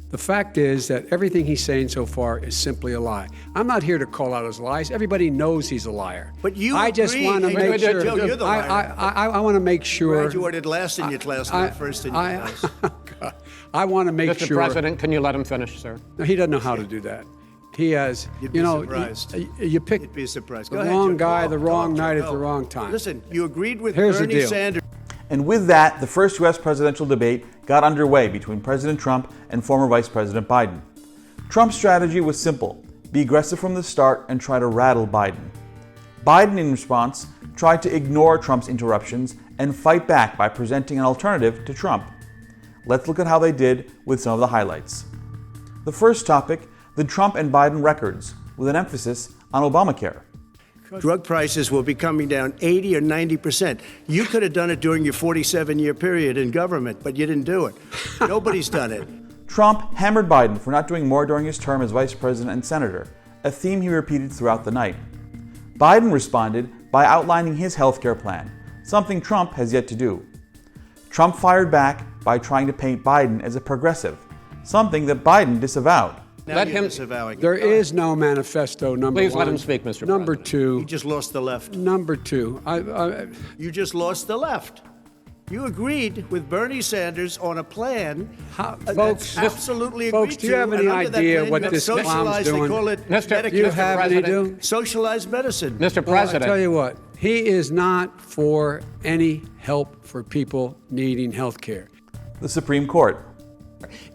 The fact is that everything he's saying so far is simply a lie. I'm not here to call out his lies. Everybody knows he's a liar. But you I just want to make sure. Joe, you're the liar. I want to make sure. Graduated last in your class, not first in your class. I want to make Mr. sure. President, can you let him finish, sir? No, he doesn't know how to do that. He has, You'd be surprised. You pick You'd be surprised. the Go ahead, wrong Joe. guy, Go. the wrong Go, night Joe. at the wrong time. Listen, you agreed with Here's the Bernie deal. Sanders. And with that, the first U.S. presidential debate got underway between President Trump and former Vice President Biden. Trump's strategy was simple: be aggressive from the start and try to rattle Biden. Biden, in response, tried to ignore Trump's interruptions and fight back by presenting an alternative to Trump. Let's look at how they did with some of the highlights. The first topic, the Trump and Biden records, with an emphasis on Obamacare. Drug prices will be coming down 80 or 90%. You could have done it during your 47-year period in government, but you didn't do it. Nobody's done it. Trump hammered Biden for not doing more during his term as vice president and senator, a theme he repeated throughout the night. Biden responded by outlining his health care plan, something Trump has yet to do. Trump fired back by trying to paint Biden as a progressive, something that Biden disavowed. Now Let you're him- disavowing it. There is no manifesto, number Please one. let him speak, Mr. Number President. two. You just lost the left. Number two. You just lost the left. You agreed with Bernie Sanders on a plan Folks, that's absolutely folks, agreed do you have to, any and under that idea plan, what you have this clown's socialized, doing? They call it Mr. Medicare. Do you have any President. do? Socialized medicine. Mr. Well, I President, tell you what, he is not for any help for people needing health care. The Supreme Court.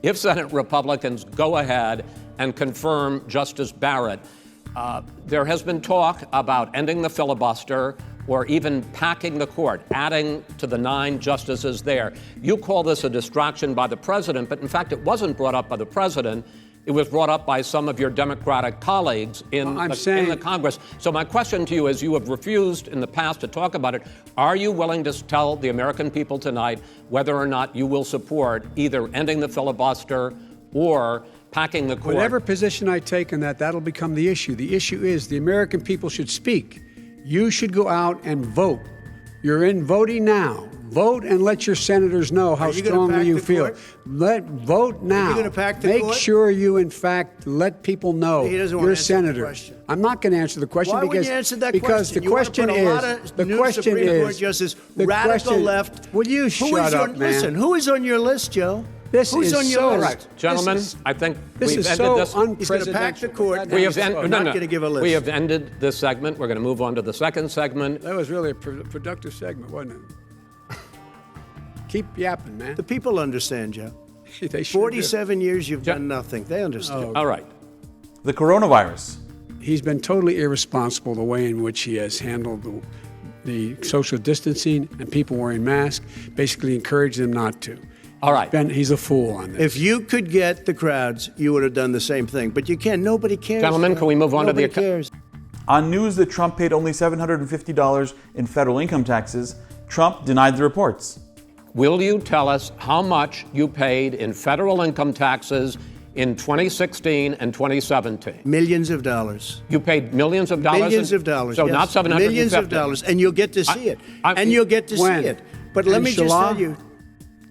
if Senate Republicans go ahead and confirm Justice Barrett, there has been talk about ending the filibuster or even packing the court, adding to the 9 justices there. You call this a distraction by the president, but in fact, it wasn't brought up by the president. It was brought up by some of your Democratic colleagues in the Congress. So my question to you is, you have refused in the past to talk about it. Are you willing to tell the American people tonight whether or not you will support either ending the filibuster or packing the court? Whatever position I take on that, that'll become the issue. The issue is the American people should speak. You should go out and vote. You're in voting now. Vote and let your senators know how strongly you feel. Vote now. Are you going to pack the Make court? sure you, in fact, let people know He doesn't want you're to a answer the senator. question. I'm not going to answer the question Why because wouldn't you answer that because question? the question you want to put a lot is of the new question Supreme Court is justice, the radical question, left. Will you shut up, man? Listen, who is on your list, Joe? This Who's is on your so list? right. Gentlemen, This is- I think This we've is ended so this. unprecedented. He's going to pack the court. We have I'm not going to give a list. We have ended this segment. We're going to move on to the second segment. That was really a productive segment, wasn't it? Keep yapping, man. The people understand, Joe. They sure do. 47 years you've done nothing. They understand. All right. The coronavirus. He's been totally irresponsible the way in which he has handled the social distancing and people wearing masks, basically encouraged them not to. All right. He's a fool on this. If you could get the crowds, you would have done the same thing. But you can't. Nobody cares. Gentlemen, Joe. can we move on to the- Nobody cares. On news that Trump paid only $750 in federal income taxes, Trump denied the reports. Will you tell us how much you paid in federal income taxes in 2016 and 2017? Millions of dollars. You paid millions of dollars? Millions of dollars. So yes. not 750. Millions of dollars. And you'll get to see it. And you'll get to see When? it. But let me just Inshallah? tell you,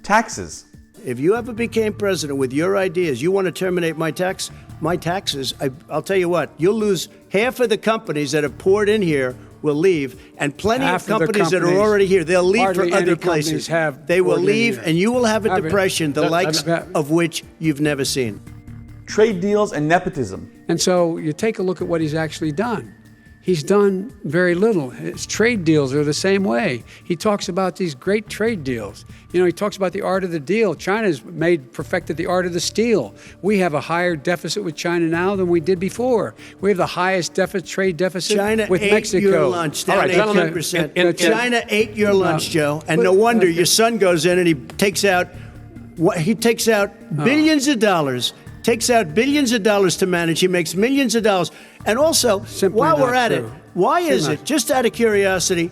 Taxes. if you ever became president with your ideas, you want to terminate my taxes, I'll tell you what, you'll lose half of the companies that have poured in here will leave, and plenty Half of of the companies that are companies, already here, they'll leave for hardly other any companies places. have They will poured in leave, here. and you will have a Have it. depression, the likes that- of which you've never seen. Trade deals and nepotism. And so you take a look at what he's actually done. He's done very little. His trade deals are the same way. He talks about these great trade deals. You know, he talks about the art of the deal. China's perfected the art of the steal. We have a higher deficit with China now than we did before. We have the highest trade deficit China with ate Mexico. your lunch, down All right, gentlemen, 18%. in- China ate your lunch, Joe, and but- no wonder your son goes in and he takes out billions of dollars. Takes out billions of dollars to manage. He makes millions of dollars. And also, Simply while not we're at it, true. why is Simply it, not. just out of curiosity,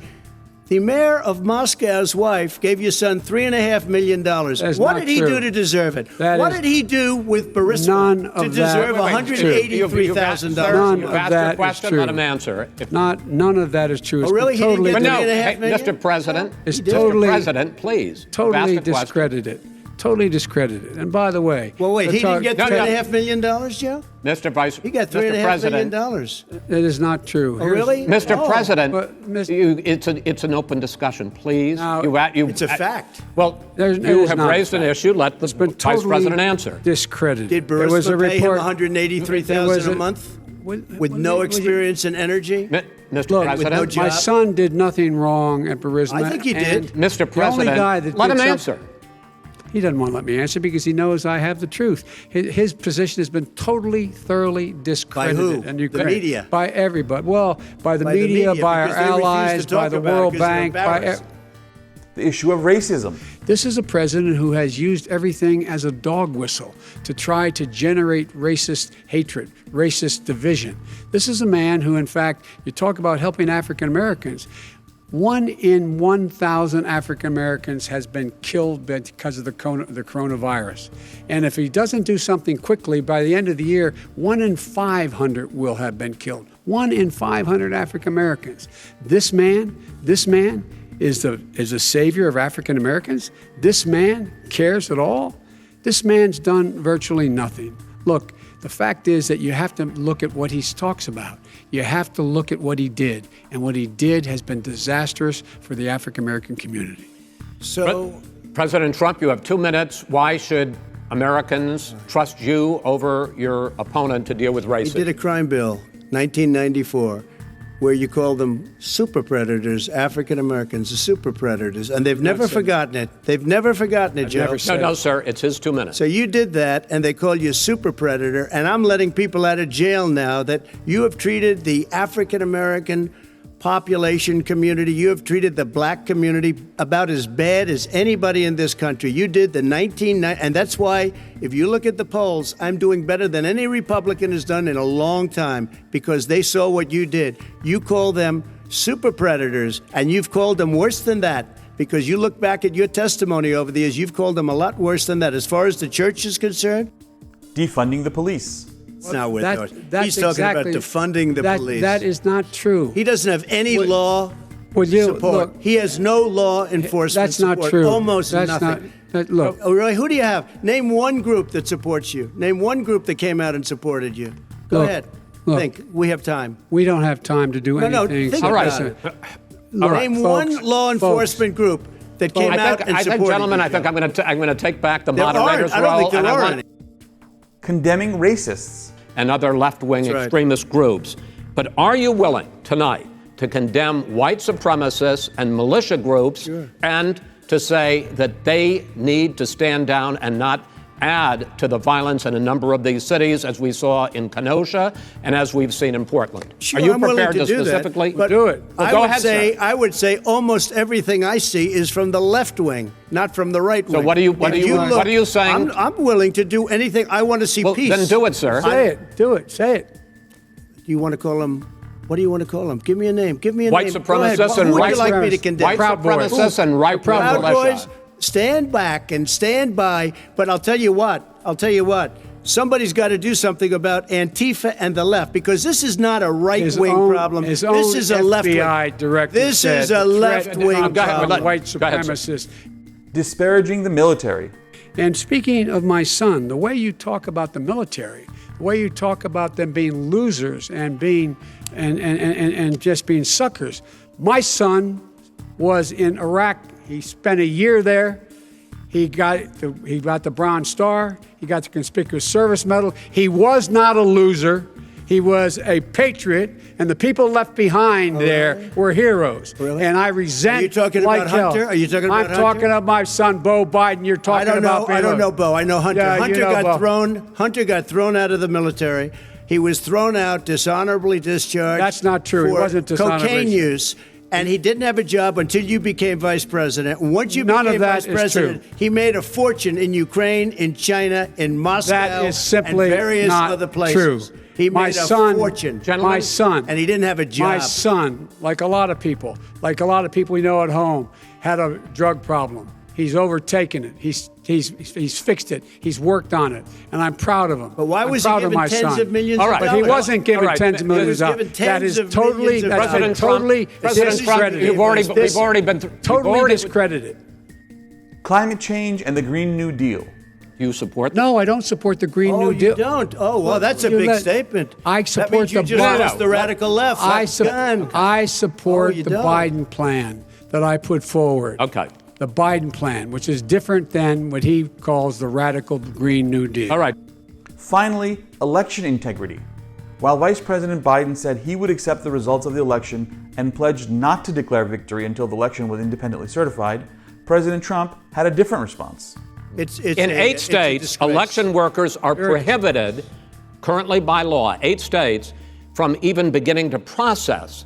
the mayor of Moscow's wife gave your son $3.5 million. That's What not did he true. do to deserve it? That What is did he do with Burisma none to of that- deserve Wait, wait, $183,000? None You've of asked that your is question, true. let him answer. None of that is true. It's Oh, really? He been didn't totally get But the no, $3.5 hey, million? Mr. President, It's Mr. totally- President, please. You've totally asked a question. discredited. Totally discredited. And by the way, Well, wait, he didn't get No, no. $3.5 million, Joe? Mr. Vice He got Mr. $3.5 million. President, that is not true. Oh, really? Mr. Oh. President, But, Mr. it's an open discussion, please. Now, It's a fact. Well, It you is have not a raised an fact. issue. Let the It's been Vice totally President answer. discredited. Did There was a Burisma pay him report. $183,000 a month with no experience in energy? Mr. Look, President, no my job? son did nothing wrong at Burisma. I think he and did. Mr. the only President, guy that let did him something- answer. He doesn't want to let me answer because he knows I have the truth. His position has been totally, thoroughly discredited. who? And The media? By everybody. Well, by the By the media, media, by our because they refuse to allies, talk by the about it World because they're Bank. embarrassed. The issue of racism. This is a president who has used everything as a dog whistle to try to generate racist hatred, racist division. This is a man who, in fact, you talk about helping African Americans. 1 in 1,000 African Americans has been killed because of the coronavirus. And if he doesn't do something quickly, by the end of the year, 1 in 500 will have been killed. 1 in 500 African Americans. This man is the savior of African Americans. This man cares at all. This man's done virtually nothing. Look, the fact is that you have to look at what he talks about. You have to look at what he did. And what he did has been disastrous for the African American community. So, President Trump, you have 2 minutes. Why should Americans trust you over your opponent to deal with he racism? did a crime bill, 1994, where you call them super predators, African Americans, the super predators, and they've never forgotten it. They've never forgotten it, Joe. No, sir, it's his 2 minutes. So you did that, and they call you a super predator, and I'm letting people out of jail now that you have treated the African American population community, you have treated the black community about as bad as anybody in this country. You did the 1990, and that's why, if you look at the polls, I'm doing better than any Republican has done in a long time because they saw what you did. You call them super predators, and you've called them worse than that. Because you look back at your testimony over the years, you've called them a lot worse than that. As far as the church is concerned, Defunding the police. it's not with us. That's He's talking exactly, about defunding the police. That is not true. He doesn't have any law Would you- support. look, He has no law enforcement That's not support. true. Almost That's nothing. look, Oh, really? Who do you have? Name one group that supports you. Name one group that came out and supported you. Go Look, ahead. look. Think. We have time. we don't have time to do No, anything. think All right. about it. Look, Name folks, one law enforcement group that came out and I supported think, gentlemen, you. I think I'm going to take back the There moderator's aren't. I don't role, think there and I are want any. Condemning racists. and other left-wing That's right. extremist groups. But are you willing tonight to condemn white supremacists and militia groups and to say that they need to stand down and not add to the violence in a number of these cities, as we saw in Kenosha and as we've seen in Portland? Sure, Are you I'm willing prepared to do that, specifically but do it? Well, I go would ahead, say, sir. I would say almost everything I see is from the left wing, not from the right wing. what are you- If what are you saying? I'm willing to do anything. I want to see Well, peace. then do it, sir. Say it. Do it. Say it. Do you want to call them? What do you want to call them? Give me a name. Give me a White name. Go ahead. supremacists and Who would right you like me to supremacists. condemn? White Proud Boys. supremacists and right-wing Proud militia. Boys, stand back and stand by. But I'll tell you what. Somebody's got to do something about Antifa and the left because this is not a right-wing problem. His This own is a left-wing. FBI director This said is a the threat left-wing of Go ahead, problem. white Go ahead, sir. supremacists. Disparaging the military. And speaking of my son, the way you talk about the military, the way you talk about them being losers and being and just being suckers. My son was in Iraq. He spent a year there. He got the Bronze Star. He got the Conspicuous Service Medal. He was not a loser. He was a patriot, and the people left behind there were heroes. Really? And I resent. Are you talking like about hell. Hunter? Are you talking about I'm Hunter? talking about my son, Bo Biden. You're I talking don't know. about. I don't know Bo. I know Hunter. Yeah, you Hunter know got Bo. thrown. Hunter got thrown out of the military. He was thrown out, dishonorably discharged. That's not true. He For wasn't dishonorably cocaine discharged. use, and he didn't have a job until you became vice president. And once you None of became that vice is president, true. he made a fortune in Ukraine, in China, in Moscow, That is simply and various not other places. true. He My made a son, fortune. Gentlemen, my son, And he didn't have a job. My son, like a lot of people we know at home, had a drug problem. He's overtaken it. He's fixed it. He's worked on it, and I'm proud of him. But why I'm was he proud of given my tens son. of millions All of right. But he dollars? wasn't given All right. tens of He was millions of dollars. given That tens is of totally, millions of that's dollars. been totally President Trump, discredited. we've already been Totally we've already discredited. climate change and the Green New Deal. Do you support that? No, I don't support the Green Oh, New you Deal. don't? Oh, well, that's a big statement. I that support means you the just Biden. lost the radical left. I Gone. support Oh, you the don't. Biden plan that I put forward. Okay. The Biden plan, which is different than what he calls the radical Green New Deal. All right. Finally, election integrity. While Vice President Biden said he would accept the results of the election and pledged not to declare victory until the election was independently certified, President Trump had a different response. In 8 states, election workers are prohibited, currently by law, 8 states, from even beginning to process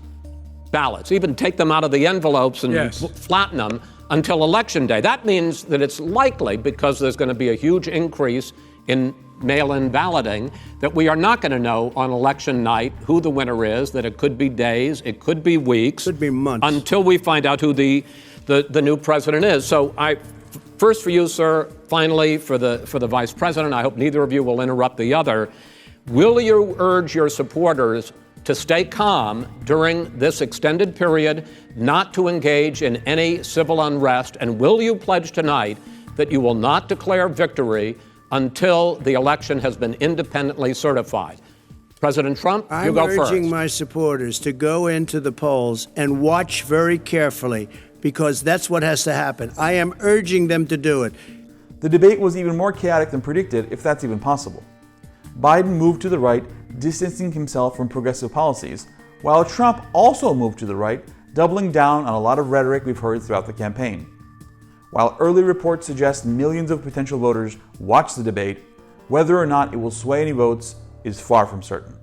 ballots, even take them out of the envelopes and flatten them until Election Day. That means that it's likely, because there's going to be a huge increase in mail-in balloting, that we are not going to know on election night who the winner is, that it could be days, it could be weeks. Could be months. Until we find out who the new president is. So first for you, sir, finally for the vice president, I hope neither of you will interrupt the other. Will you urge your supporters to stay calm during this extended period, not to engage in any civil unrest, and will you pledge tonight that you will not declare victory until the election has been independently certified? President Trump, you go first. I'm urging my supporters to go into the polls and watch very carefully, because that's what has to happen. I am urging them to do it. The debate was even more chaotic than predicted, if that's even possible. Biden moved to the right, distancing himself from progressive policies, while Trump also moved to the right, doubling down on a lot of rhetoric we've heard throughout the campaign. While early reports suggest millions of potential voters watched the debate, whether or not it will sway any votes is far from certain.